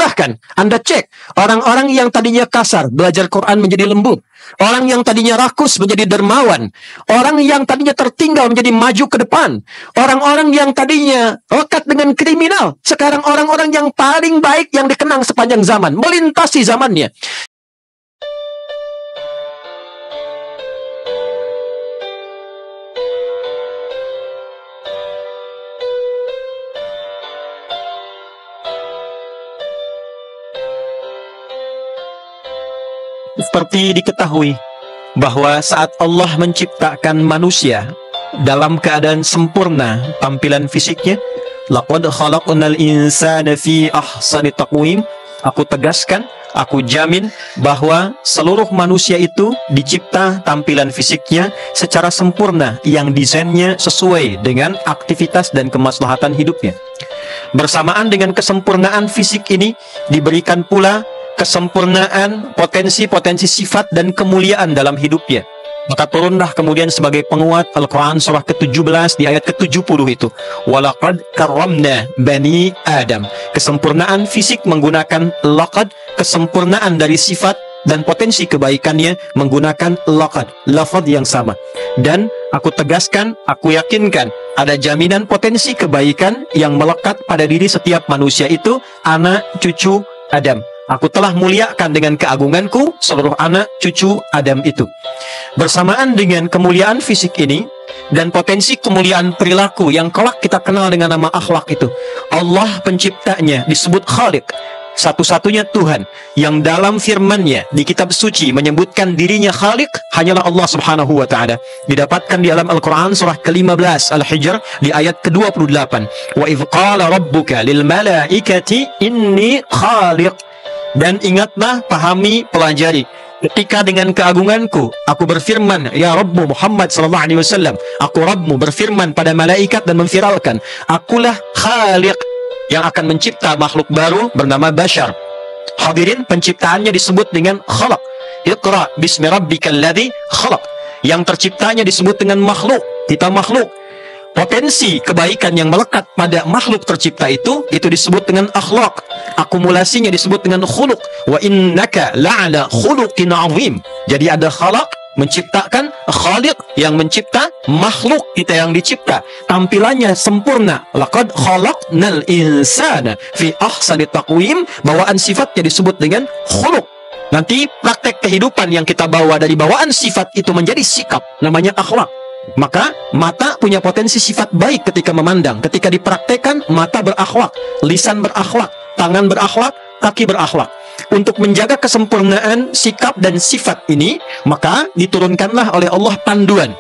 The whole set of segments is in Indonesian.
Silahkan Anda cek orang-orang yang tadinya kasar belajar Quran menjadi lembut, orang yang tadinya rakus menjadi dermawan, orang yang tadinya tertinggal menjadi maju ke depan, orang-orang yang tadinya lekat dengan kriminal sekarang orang-orang yang paling baik yang dikenang sepanjang zaman, melintasi zamannya. Seperti diketahui bahwa saat Allah menciptakan manusia dalam keadaan sempurna tampilan fisiknya, laqad khalaqnal insana fi ahsani taqwim, aku tegaskan, aku jamin bahwa seluruh manusia itu dicipta tampilan fisiknya secara sempurna yang desainnya sesuai dengan aktivitas dan kemaslahatan hidupnya. Bersamaan dengan kesempurnaan fisik ini diberikan pula kesempurnaan potensi-potensi sifat dan kemuliaan dalam hidupnya. Maka turunlah kemudian sebagai penguat Al-Quran surah ke-17 di ayat ke-70 itu, walaqad karramna bani Adam. Kesempurnaan fisik menggunakan laqad, kesempurnaan dari sifat dan potensi kebaikannya menggunakan laqad, lafaz yang sama. Dan aku tegaskan, aku yakinkan ada jaminan potensi kebaikan yang melekat pada diri setiap manusia itu, anak cucu Adam. Aku telah muliakan dengan keagunganku seluruh anak cucu Adam itu. Bersamaan dengan kemuliaan fisik ini dan potensi kemuliaan perilaku yang kelak kita kenal dengan nama akhlak itu, Allah penciptanya disebut Khaliq, satu-satunya Tuhan yang dalam firman-Nya di kitab suci menyebutkan dirinya Khaliq hanyalah Allah Subhanahu wa taala. Didapatkan di dalam Al-Qur'an surah ke-15 Al-Hijr di ayat ke-28. Wa idz qala rabbuka lil malaikati inni khaliq. Dan ingatlah, pahami, pelajari, ketika dengan keagunganku aku berfirman, ya Rabbu Muhammad sallallahu alaihi wasallam, aku Rabbmu berfirman pada malaikat dan memviralkan, akulah Khaliq yang akan mencipta makhluk baru bernama Bashar. Hadirin, penciptaannya disebut dengan khalaq. Iqra bismi rabbikal ladzi khalaq. Yang terciptanya disebut dengan makhluk. Kita makhluk. Potensi kebaikan yang melekat pada makhluk tercipta itu disebut dengan akhlak. Akumulasinya disebut dengan khuluq. Wa innaka la'ala khuluqin 'azim. Jadi ada khalaq, menciptakan, khaliq yang mencipta, makhluk kita yang dicipta. Tampilannya sempurna. Laqad khalaqnal insana fi ahsani taqwim. Bawaan sifatnya disebut dengan khuluq. Nanti praktek kehidupan yang kita bawa dari bawaan sifat itu menjadi sikap, namanya akhlak. Maka mata punya potensi sifat baik ketika memandang. Ketika dipraktekkan, mata berakhlak, lisan berakhlak, tangan berakhlak, kaki berakhlak. Untuk menjaga kesempurnaan sikap dan sifat ini, maka diturunkanlah oleh Allah panduan,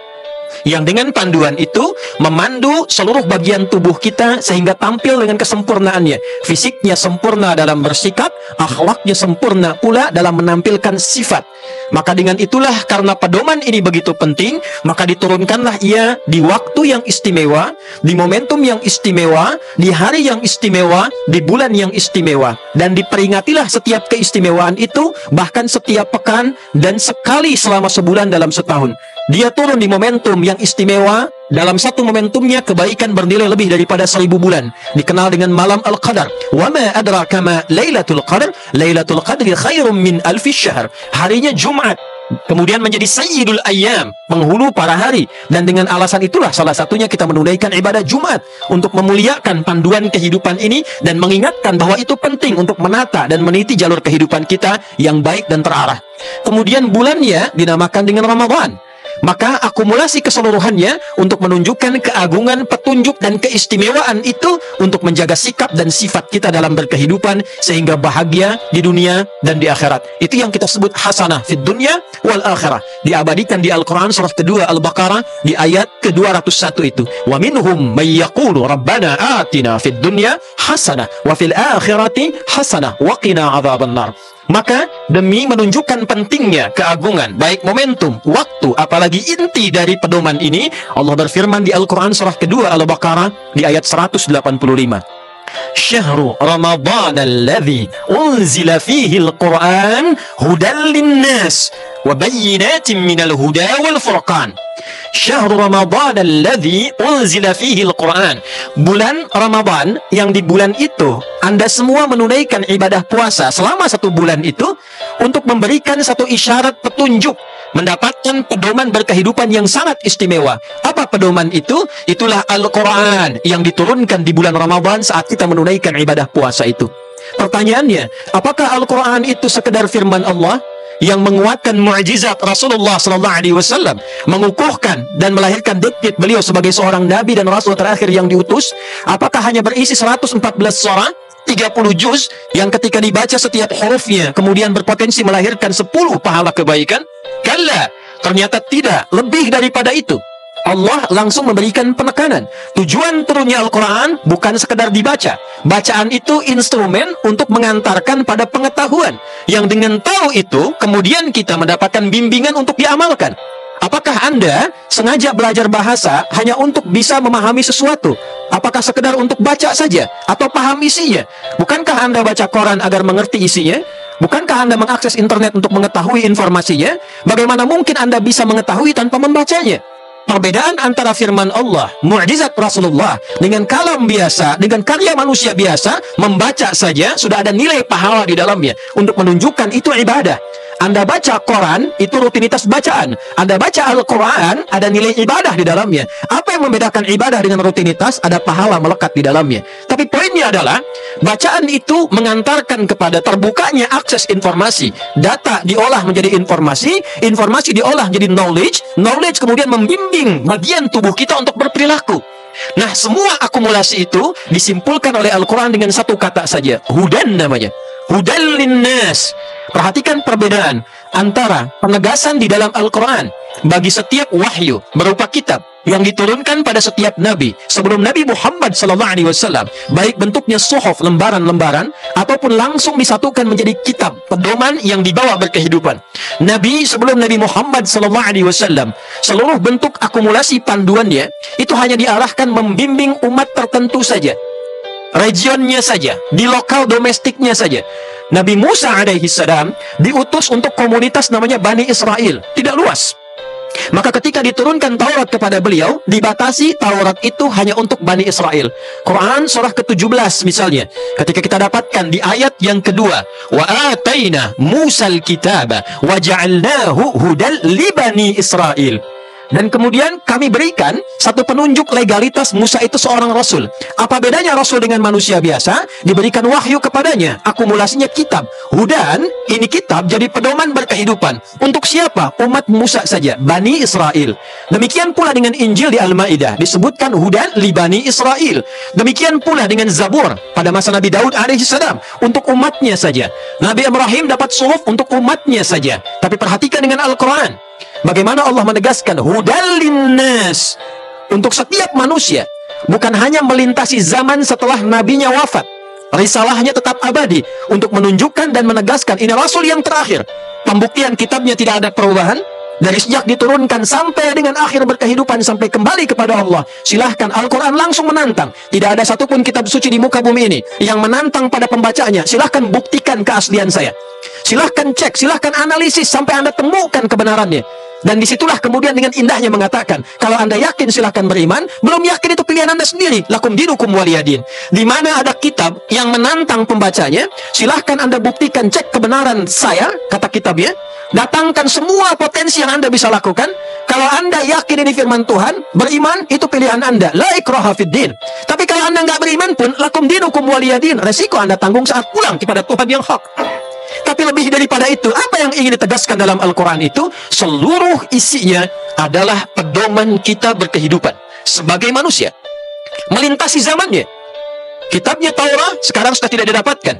yang dengan panduan itu memandu seluruh bagian tubuh kita sehingga tampil dengan kesempurnaannya. Fisiknya sempurna dalam bersikap, akhlaknya sempurna pula dalam menampilkan sifat. Maka dengan itulah, karena pedoman ini begitu penting, maka diturunkanlah ia di waktu yang istimewa, di momentum yang istimewa, di hari yang istimewa, di bulan yang istimewa. Dan diperingatilah setiap keistimewaan itu, bahkan setiap pekan dan sekali selama sebulan dalam setahun. Dia turun di momentum yang istimewa. Dalam satu momentumnya kebaikan bernilai lebih daripada 1000 bulan. Dikenal dengan malam Al-Qadar. Wa ma adraka ma Lailatul Qadar. Lailatul Qadri khairum min alfi syahr. Harinya Jumat. Kemudian menjadi Sayyidul Ayyam, penghulu para hari. Dan dengan alasan itulah salah satunya kita menunaikan ibadah Jumat untuk memuliakan panduan kehidupan ini dan mengingatkan bahwa itu penting untuk menata dan meniti jalur kehidupan kita yang baik dan terarah. Kemudian bulannya dinamakan dengan Ramadan. Maka akumulasi keseluruhannya untuk menunjukkan keagungan, petunjuk, dan keistimewaan itu untuk menjaga sikap dan sifat kita dalam berkehidupan sehingga bahagia di dunia dan di akhirat. Itu yang kita sebut hasanah fid dunya wal akhirah. Diabadikan di Al-Quran surah kedua Al-Baqarah di ayat ke-201 itu. Wa minhum may yaqulu rabbana atina fid dunya hasanah wa fil akhirati hasanah wa qina adzabannar. Maka demi menunjukkan pentingnya keagungan, baik momentum, waktu, apalagi inti dari pedoman ini, Allah berfirman di Al-Quran surah kedua Al-Baqarah di ayat 185. Syahru Ramadan alladhi unzila fihi al-Quran hudan linnas wa bayyinatin minal huda wal furqan. Syahrul Ramadan alladzi unzila fihi al-Qur'an. Bulan Ramadan yang di bulan itu Anda semua menunaikan ibadah puasa selama 1 bulan itu untuk memberikan satu isyarat petunjuk, mendapatkan pedoman berkehidupan yang sangat istimewa. Apa pedoman itu? Itulah Al-Quran yang diturunkan di bulan Ramadan saat kita menunaikan ibadah puasa itu. Pertanyaannya, apakah Al-Quran itu sekedar firman Allah yang menguatkan mukjizat Rasulullah SAW, mengukuhkan dan melahirkan diktit beliau sebagai seorang nabi dan rasul terakhir yang diutus? Apakah hanya berisi 114 surah, 30 juz yang ketika dibaca setiap hurufnya kemudian berpotensi melahirkan 10 pahala kebaikan? Kalla, ternyata tidak, lebih daripada itu. Allah langsung memberikan penekanan. Tujuan turunnya Al-Quran bukan sekedar dibaca. Bacaan itu instrumen untuk mengantarkan pada pengetahuan, yang dengan tahu itu kemudian kita mendapatkan bimbingan untuk diamalkan. Apakah Anda sengaja belajar bahasa hanya untuk bisa memahami sesuatu? Apakah sekedar untuk baca saja atau paham isinya? Bukankah Anda baca koran agar mengerti isinya? Bukankah Anda mengakses internet untuk mengetahui informasinya? Bagaimana mungkin Anda bisa mengetahui tanpa membacanya? Perbedaan antara firman Allah, mukjizat Rasulullah, dengan kalam biasa, dengan karya manusia biasa, membaca saja sudah ada nilai pahala di dalamnya untuk menunjukkan itu ibadah. Anda baca Quran, itu rutinitas bacaan. Anda baca Al-Quran, ada nilai ibadah di dalamnya. Apa yang membedakan ibadah dengan rutinitas? Ada pahala melekat di dalamnya. Tapi poinnya adalah, bacaan itu mengantarkan kepada terbukanya akses informasi. Data diolah menjadi informasi, informasi diolah menjadi knowledge, knowledge kemudian membimbing bagian tubuh kita untuk berperilaku. Nah, semua akumulasi itu disimpulkan oleh Al-Quran dengan satu kata saja, hudan namanya. Hudan linnas. Perhatikan perbedaan antara penegasan di dalam Al-Quran bagi setiap wahyu berupa kitab yang diturunkan pada setiap nabi sebelum Nabi Muhammad SAW, baik bentuknya suhuf, lembaran-lembaran, ataupun langsung disatukan menjadi kitab, pedoman yang dibawa berkehidupan. Nabi sebelum Nabi Muhammad SAW, seluruh bentuk akumulasi panduannya itu hanya diarahkan membimbing umat tertentu saja, regionnya saja, di lokal domestiknya saja. Nabi Musa alaihi salam diutus untuk komunitas namanya Bani Israel, tidak luas. Maka ketika diturunkan Taurat kepada beliau, dibatasi Taurat itu hanya untuk Bani Israel. Quran surah ke-17 misalnya, ketika kita dapatkan di ayat yang kedua, wa ataina Musal kitaba wa ja'alnahu hudal li Bani Israel. Dan kemudian kami berikan satu penunjuk legalitas Musa itu seorang rasul. Apa bedanya rasul dengan manusia biasa? Diberikan wahyu kepadanya, akumulasinya kitab. Hudan, ini kitab jadi pedoman berkehidupan. Untuk siapa? Umat Musa saja, Bani Israel. Demikian pula dengan Injil di Al-Ma'idah, disebutkan hudan li Bani Israel. Demikian pula dengan Zabur pada masa Nabi Daud alaihissalam, untuk umatnya saja. Nabi Ibrahim dapat suhuf untuk umatnya saja. Tapi perhatikan dengan Al-Quran, bagaimana Allah menegaskan hudal linnas untuk setiap manusia, bukan hanya melintasi zaman setelah nabinya wafat. Risalahnya tetap abadi untuk menunjukkan dan menegaskan ini rasul yang terakhir. Pembuktian kitabnya tidak ada perubahan dari sejak diturunkan sampai dengan akhir berkehidupan sampai kembali kepada Allah. Silahkan, Al-Quran langsung menantang. Tidak ada satupun kitab suci di muka bumi ini yang menantang pada pembacanya. Silahkan buktikan keaslian saya. Silahkan cek, silahkan analisis sampai Anda temukan kebenarannya. Dan disitulah kemudian dengan indahnya mengatakan, kalau Anda yakin silahkan beriman, belum yakin itu pilihan Anda sendiri. Lakum dinukum waliyadin. Di mana ada kitab yang menantang pembacanya, silahkan Anda buktikan, cek kebenaran saya, kata kitabnya. Datangkan semua potensi yang Anda bisa lakukan. Kalau Anda yakin ini firman Tuhan, beriman, itu pilihan Anda. La ikraha fid din. Tapi kalau Anda nggak beriman pun, lakum dinukum waliyadin. Resiko Anda tanggung saat pulang kepada Tuhan yang hak. Tapi lebih daripada itu, apa yang ingin ditegaskan dalam Al-Quran itu? Seluruh isinya adalah pedoman kita berkehidupan sebagai manusia, melintasi zamannya. Kitabnya Taurat sekarang sudah tidak didapatkan.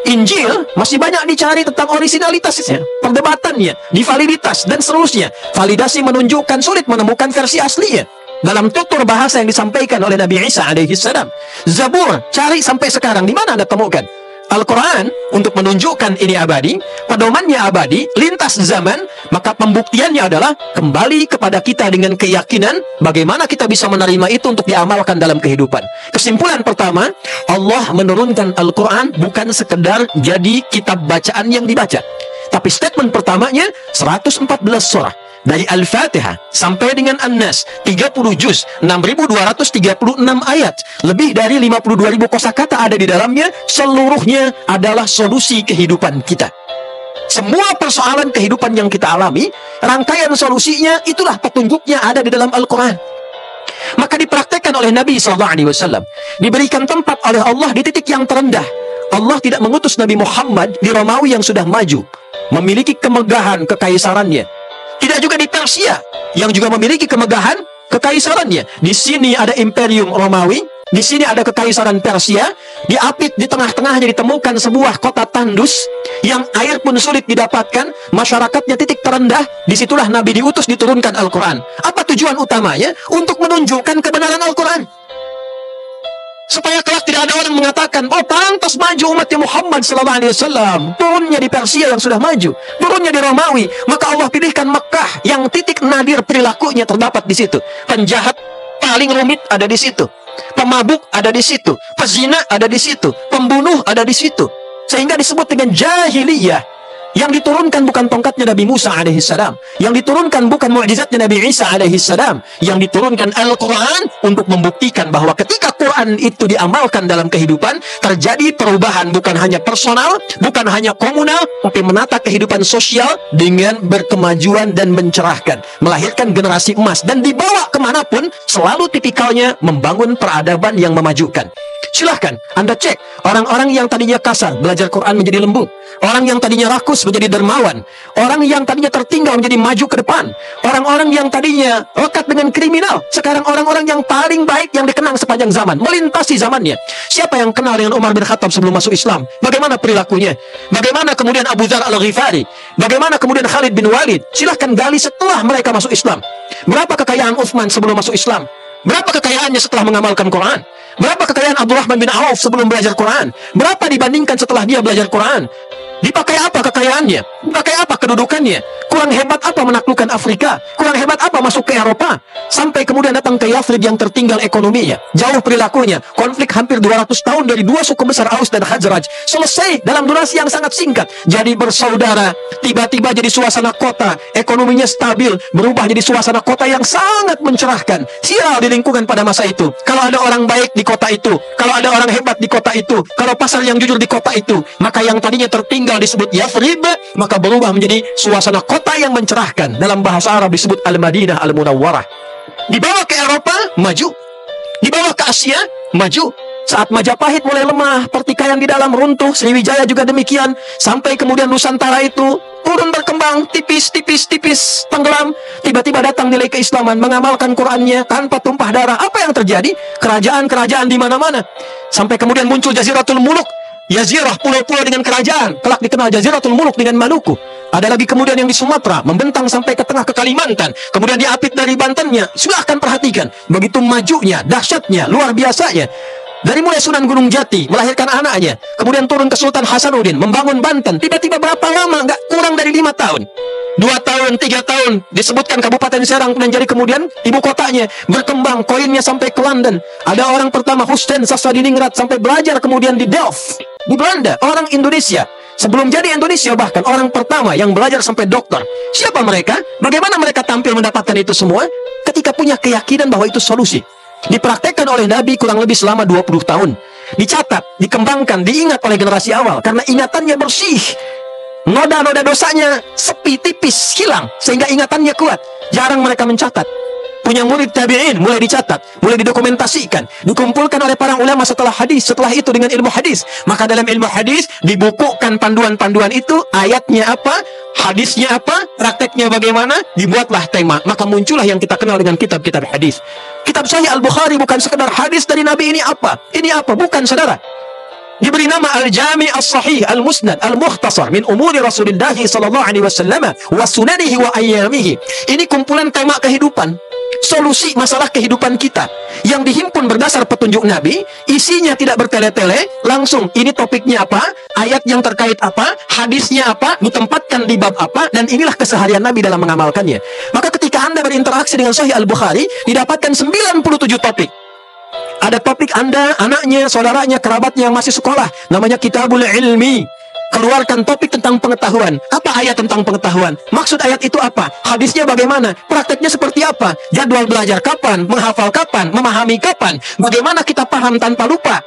Injil masih banyak dicari tentang originalitasnya, perdebatannya, di validitas dan seterusnya. Validasi menunjukkan sulit menemukan versi aslinya dalam tutur bahasa yang disampaikan oleh Nabi Isa alaihissalam. Zabur cari sampai sekarang, di mana Anda temukan? Al-Quran untuk menunjukkan ini abadi, pedomannya abadi, lintas zaman, maka pembuktiannya adalah kembali kepada kita dengan keyakinan bagaimana kita bisa menerima itu untuk diamalkan dalam kehidupan. Kesimpulan pertama, Allah menurunkan Al-Quran bukan sekedar jadi kitab bacaan yang dibaca. Tapi statement pertamanya 114 surah. Dari Al-Fatihah sampai dengan An-Nas, 30 juz, 6.236 ayat, lebih dari 52.000 kosakata ada di dalamnya. Seluruhnya adalah solusi kehidupan kita. Semua persoalan kehidupan yang kita alami, rangkaian solusinya itulah petunjuknya ada di dalam Al-Quran. Maka dipraktekkan oleh Nabi SAW, diberikan tempat oleh Allah di titik yang terendah. Allah tidak mengutus Nabi Muhammad di Romawi yang sudah maju, memiliki kemegahan kekaisarannya. Tidak juga di Persia yang juga memiliki kemegahan kekaisarannya. Di sini ada Imperium Romawi, di sini ada kekaisaran Persia. Di Apit, di tengah-tengahnya ditemukan sebuah kota tandus yang air pun sulit didapatkan, masyarakatnya titik terendah. Disitulah Nabi diutus diturunkan Al-Quran. Apa tujuan utamanya? Untuk menunjukkan kebenaran Al-Quran, supaya kelak tidak ada orang mengatakan, oh pantas maju umatnya Muhammad SAW. Turunnya di Persia yang sudah maju, turunnya di Romawi. Maka Allah pilihkan Mekah yang titik nadir perilakunya terdapat di situ. Penjahat paling rumit ada di situ, pemabuk ada di situ, pezina ada di situ, pembunuh ada di situ. Sehingga disebut dengan jahiliyah. Yang diturunkan bukan tongkatnya Nabi Musa alaihissalam, yang diturunkan bukan mukjizatnya Nabi Isa alaihissalam, yang diturunkan Al-Quran untuk membuktikan bahwa ketika Quran itu diamalkan dalam kehidupan, terjadi perubahan bukan hanya personal, bukan hanya komunal, tapi menata kehidupan sosial dengan berkemajuan dan mencerahkan, melahirkan generasi emas, dan dibawa kemanapun selalu tipikalnya membangun peradaban yang memajukan. Silahkan Anda cek orang-orang yang tadinya kasar belajar Quran menjadi lembut, orang yang tadinya rakus menjadi dermawan, orang yang tadinya tertinggal menjadi maju ke depan, orang-orang yang tadinya lekat dengan kriminal sekarang orang-orang yang paling baik yang dikenang sepanjang zaman, melintasi zamannya. Siapa yang kenal dengan Umar bin Khattab sebelum masuk Islam? Bagaimana perilakunya? Bagaimana kemudian Abu Dzar Al-Ghifari? Bagaimana kemudian Khalid bin Walid? Silahkan gali setelah mereka masuk Islam. Berapa kekayaan Utsman sebelum masuk Islam? Berapa kekayaannya setelah mengamalkan Quran? Berapa kekayaan Abdurrahman bin Auf sebelum belajar Quran? Berapa dibandingkan setelah dia belajar Quran? Dipakai apa kekayaannya? Dipakai apa kedudukannya? Kurang hebat apa menaklukkan Afrika? Kurang hebat apa masuk ke Eropa? Sampai kemudian datang ke Yathrib yang tertinggal ekonominya, jauh perilakunya. Konflik hampir 200 tahun dari dua suku besar Aus dan Khazraj selesai dalam durasi yang sangat singkat. Jadi bersaudara, tiba-tiba jadi suasana kota, ekonominya stabil, berubah jadi suasana kota yang sangat mencerahkan. Sial di lingkungan pada masa itu. Kalau ada orang baik di kota itu, kalau ada orang hebat di kota itu, kalau pasar yang jujur di kota itu, maka yang tadinya tertinggal disebut Yathrib, maka berubah menjadi suasana kota yang mencerahkan. Dalam bahasa Arab disebut Al-Madinah Al-Munawwarah. Dibawa ke Eropa, maju. Dibawa ke Asia, maju. Saat Majapahit mulai lemah, pertikaian di dalam runtuh, Sriwijaya juga demikian. Sampai kemudian Nusantara itu turun berkembang, tipis, tenggelam. Tiba-tiba datang nilai keislaman, mengamalkan Qurannya tanpa tumpah darah. Apa yang terjadi? Kerajaan-kerajaan di mana-mana. Sampai kemudian muncul Jaziratul Muluk, Jazirah, pulau-pulau dengan kerajaan. Kelak dikenal Jaziratul Muluk dengan Maluku. Ada lagi kemudian yang di Sumatera, membentang sampai ke tengah ke Kalimantan. Kemudian di Apit dari Bantennya. Silahkan perhatikan, begitu majunya, dahsyatnya, luar biasanya. Dari mulai Sunan Gunung Jati melahirkan anaknya, kemudian turun ke Sultan Hasanuddin membangun Banten. Tiba-tiba berapa lama? Nggak kurang dari 5 tahun, 2 tahun, 3 tahun disebutkan Kabupaten Serang menjadi kemudian ibu kotanya, berkembang koinnya sampai ke London. Ada orang pertama Hussein Sassanidingrat sampai belajar kemudian di Delft di Belanda. Orang Indonesia sebelum jadi Indonesia, bahkan orang pertama yang belajar sampai dokter. Siapa mereka? Bagaimana mereka tampil mendapatkan itu semua? Ketika punya keyakinan bahwa itu solusi. Dipraktekkan oleh Nabi kurang lebih selama 20 tahun. Dicatat, dikembangkan, diingat oleh generasi awal karena ingatannya bersih. Noda-noda dosanya sepi, tipis, hilang sehingga ingatannya kuat. Jarang mereka mencatat. Punya murid tabi'in mulai dicatat, mulai didokumentasikan, dikumpulkan oleh para ulama setelah hadis, setelah itu dengan ilmu hadis. Maka dalam ilmu hadis dibukukan panduan-panduan itu, ayatnya apa, hadisnya apa, prakteknya bagaimana, dibuatlah tema. Maka muncullah yang kita kenal dengan kitab-kitab hadis. Kitab Sahih Al-Bukhari bukan sekedar hadis dari Nabi ini apa? Ini apa? Bukan, saudara. Diberi nama Al-Jami' As-Sahih Al-Musnad Al-Mukhtasar min umuri Rasulullah sallallahu alaihi wasallam wa sunanihi wa ayyamihi. Ini kumpulan tema kehidupan, solusi masalah kehidupan kita yang dihimpun berdasar petunjuk Nabi. Isinya tidak bertele-tele, langsung ini topiknya apa, ayat yang terkait apa, hadisnya apa, ditempatkan di bab apa, dan inilah keseharian Nabi dalam mengamalkannya. Maka ketika Anda berinteraksi dengan Sahih Al-Bukhari, didapatkan 97 topik. Ada topik Anda, anaknya, saudaranya, kerabatnya yang masih sekolah, namanya Kitabul Ilmi. Keluarkan topik tentang pengetahuan. Apa ayat tentang pengetahuan? Maksud ayat itu apa? Hadisnya bagaimana? Prakteknya seperti apa? Jadwal belajar kapan? Menghafal kapan? Memahami kapan? Bagaimana kita paham tanpa lupa?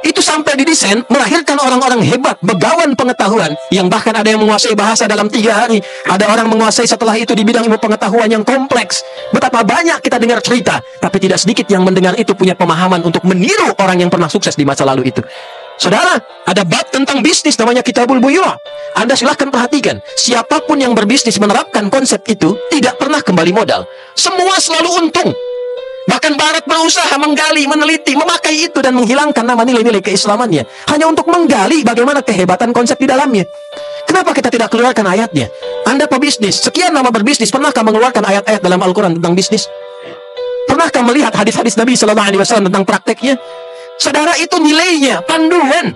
Itu sampai didesain melahirkan orang-orang hebat, begawan pengetahuan, yang bahkan ada yang menguasai bahasa dalam 3 hari. Ada orang menguasai setelah itu di bidang ilmu pengetahuan yang kompleks. Betapa banyak kita dengar cerita, tapi tidak sedikit yang mendengar itu punya pemahaman untuk meniru orang yang pernah sukses di masa lalu itu. Saudara, ada bab tentang bisnis namanya Kitabul Buyu'. Anda silahkan perhatikan, siapapun yang berbisnis menerapkan konsep itu tidak pernah kembali modal. Semua selalu untung. Bahkan Barat berusaha menggali, meneliti, memakai itu dan menghilangkan nama nilai-nilai keislamannya hanya untuk menggali bagaimana kehebatan konsep di dalamnya. Kenapa kita tidak keluarkan ayatnya? Anda pebisnis, sekian lama berbisnis, pernahkah mengeluarkan ayat-ayat dalam Al-Quran tentang bisnis? Pernahkah melihat hadis-hadis Nabi SAW tentang prakteknya? Saudara, itu nilainya, panduan.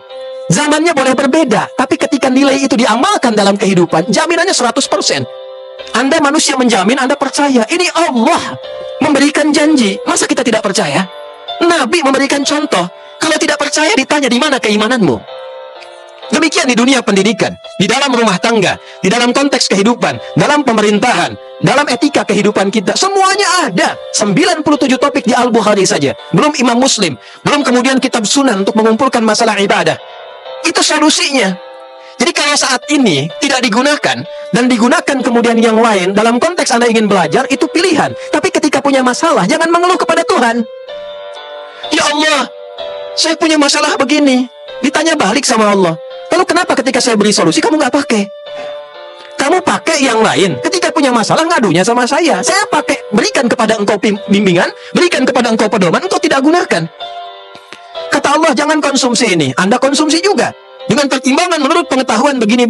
Zamannya boleh berbeda, tapi ketika nilai itu diamalkan dalam kehidupan, jaminannya 100%. Anda manusia menjamin, Anda percaya. Ini Allah memberikan janji. Masa kita tidak percaya? Nabi memberikan contoh. Kalau tidak percaya ditanya di mana keimananmu. Demikian di dunia pendidikan, di dalam rumah tangga, di dalam konteks kehidupan, dalam pemerintahan, dalam etika kehidupan kita. Semuanya ada. 97 topik di Al-Bukhari saja. Belum Imam Muslim. Belum kemudian kitab sunan untuk mengumpulkan masalah ibadah. Itu solusinya. Jadi kalau saat ini tidak digunakan dan digunakan kemudian yang lain dalam konteks Anda ingin belajar, itu pilihan. Tapi ketika punya masalah, jangan mengeluh kepada Tuhan. Ya Allah, saya punya masalah begini. Ditanya balik sama Allah. Lalu kenapa ketika saya beri solusi kamu nggak pakai? Kamu pakai yang lain. Ketika punya masalah ngadunya sama saya. Saya pakai, berikan kepada engkau bimbingan, berikan kepada engkau pedoman, engkau tidak gunakan. Kata Allah, jangan konsumsi ini. Anda konsumsi juga. Dengan pertimbangan menurut pengetahuan begini.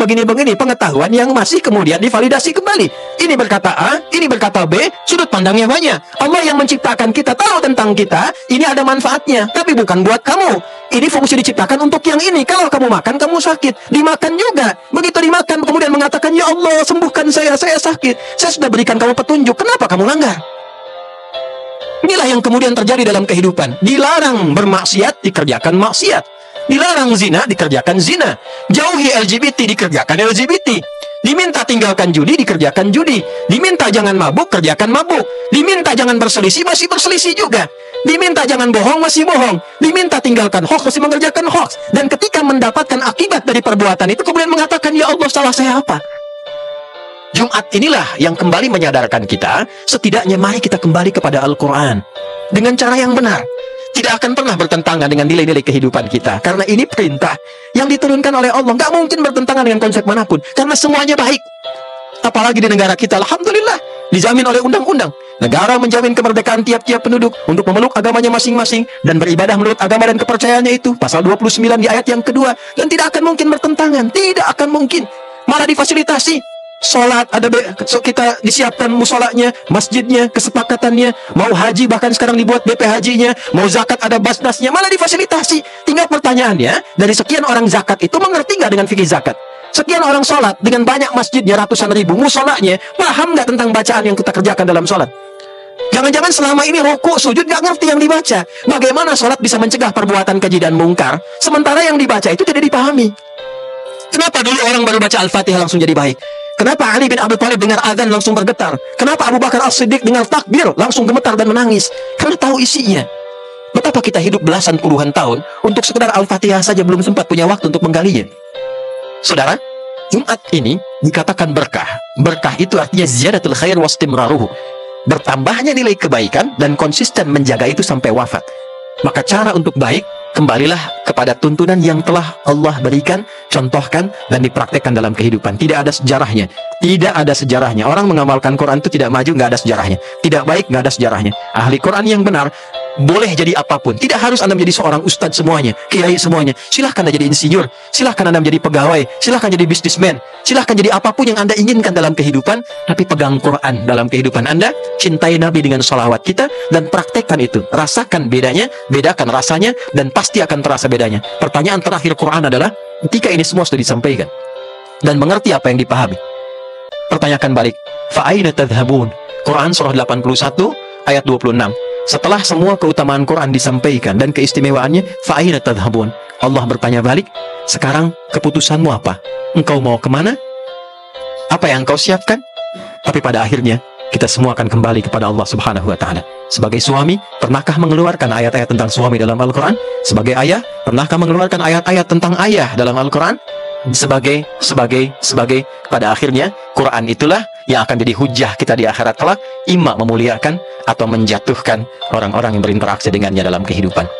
Pengetahuan yang masih kemudian divalidasi kembali. Ini berkata A, ini berkata B, sudut pandangnya banyak. Allah yang menciptakan kita, tahu tentang kita, ini ada manfaatnya, tapi bukan buat kamu. Ini fungsi diciptakan untuk yang ini. Kalau kamu makan, kamu sakit. Dimakan juga. Begitu dimakan, kemudian mengatakan, ya Allah, sembuhkan saya sakit. Saya sudah berikan kamu petunjuk, kenapa kamu langgar? Inilah yang kemudian terjadi dalam kehidupan. Dilarang bermaksiat, dikerjakan maksiat. Dilarang zina, dikerjakan zina. Jauhi LGBT, dikerjakan LGBT. Diminta tinggalkan judi, dikerjakan judi. Diminta jangan mabuk, kerjakan mabuk. Diminta jangan berselisih, masih berselisih juga. Diminta jangan bohong, masih bohong. Diminta tinggalkan hoax, masih mengerjakan hoax. Dan ketika mendapatkan akibat dari perbuatan itu, kemudian mengatakan, ya Allah, salah saya apa? Jumat inilah yang kembali menyadarkan kita, setidaknya mari kita kembali kepada Al-Quran dengan cara yang benar. Tidak akan pernah bertentangan dengan nilai-nilai kehidupan kita. Karena ini perintah yang diturunkan oleh Allah. Nggak mungkin bertentangan dengan konsep manapun. Karena semuanya baik. Apalagi di negara kita, alhamdulillah, dijamin oleh undang-undang. Negara menjamin kemerdekaan tiap-tiap penduduk untuk memeluk agamanya masing-masing dan beribadah menurut agama dan kepercayaannya itu. Pasal 29 di ayat yang kedua. Dan tidak akan mungkin bertentangan. Tidak akan mungkin. Malah difasilitasi. Sholat ada, kita disiapkan musolanya, masjidnya, kesepakatannya. Mau haji bahkan sekarang dibuat BP hajinya. Mau zakat ada basnasnya, malah difasilitasi. Tinggal pertanyaannya, dari sekian orang zakat itu mengerti nggak dengan fikih zakat? Sekian orang sholat dengan banyak masjidnya, ratusan ribu musolanya, paham nggak tentang bacaan yang kita kerjakan dalam sholat? Jangan-jangan selama ini rukuk, sujud nggak ngerti yang dibaca. Bagaimana sholat bisa mencegah perbuatan keji dan mungkar, sementara yang dibaca itu tidak dipahami? Kenapa dulu orang baru baca Al-Fatihah langsung jadi baik? Kenapa Ali bin Abi Thalib dengar azan langsung bergetar? Kenapa Abu Bakar As-Siddiq dengar takbir langsung gemetar dan menangis? Karena tahu isinya. Betapa kita hidup belasan puluhan tahun untuk sekedar Al-Fatihah saja belum sempat punya waktu untuk menggalinya. Saudara, Jumat ini dikatakan berkah. Berkah itu artinya ziyadatul khair wastimraruhu. Bertambahnya nilai kebaikan dan konsisten menjaga itu sampai wafat. Maka cara untuk baik, kembalilah kepada tuntunan yang telah Allah berikan, contohkan, dan dipraktekkan dalam kehidupan. Tidak ada sejarahnya. Tidak ada sejarahnya. Orang mengamalkan Quran itu tidak maju, nggak ada sejarahnya. Tidak baik, nggak ada sejarahnya. Ahli Quran yang benar boleh jadi apapun. Tidak harus Anda menjadi seorang ustadz semuanya, kiai semuanya. Silahkan Anda jadi insinyur, silahkan Anda menjadi pegawai, silahkan jadi bisnismen, silahkan jadi apapun yang Anda inginkan dalam kehidupan. Tapi pegang Quran dalam kehidupan Anda, cintai Nabi dengan sholawat kita, dan praktekkan itu. Rasakan bedanya, bedakan rasanya, dan pasti akan terasa bedanya. Pertanyaan terakhir Quran adalah, ketika ini semua sudah disampaikan dan mengerti apa yang dipahami, pertanyakan balik, fa'aina tadhhabun? Quran surah 81 ayat 26. Setelah semua keutamaan Quran disampaikan dan keistimewaannya, fa'aina tadhhabun? Allah bertanya balik, Sekarang keputusanmu apa? Engkau mau kemana? Apa yang engkau siapkan? Tapi pada akhirnya kita semua akan kembali kepada Allah Subhanahu wa Ta'ala. Sebagai suami, pernahkah mengeluarkan ayat-ayat tentang suami dalam Al-Quran? Sebagai ayah, pernahkah mengeluarkan ayat-ayat tentang ayah dalam Al-Quran? Sebagai pada akhirnya Quran itulah yang akan jadi hujah kita di akhirat kelak, imma memuliakan atau menjatuhkan orang-orang yang berinteraksi dengannya dalam kehidupan.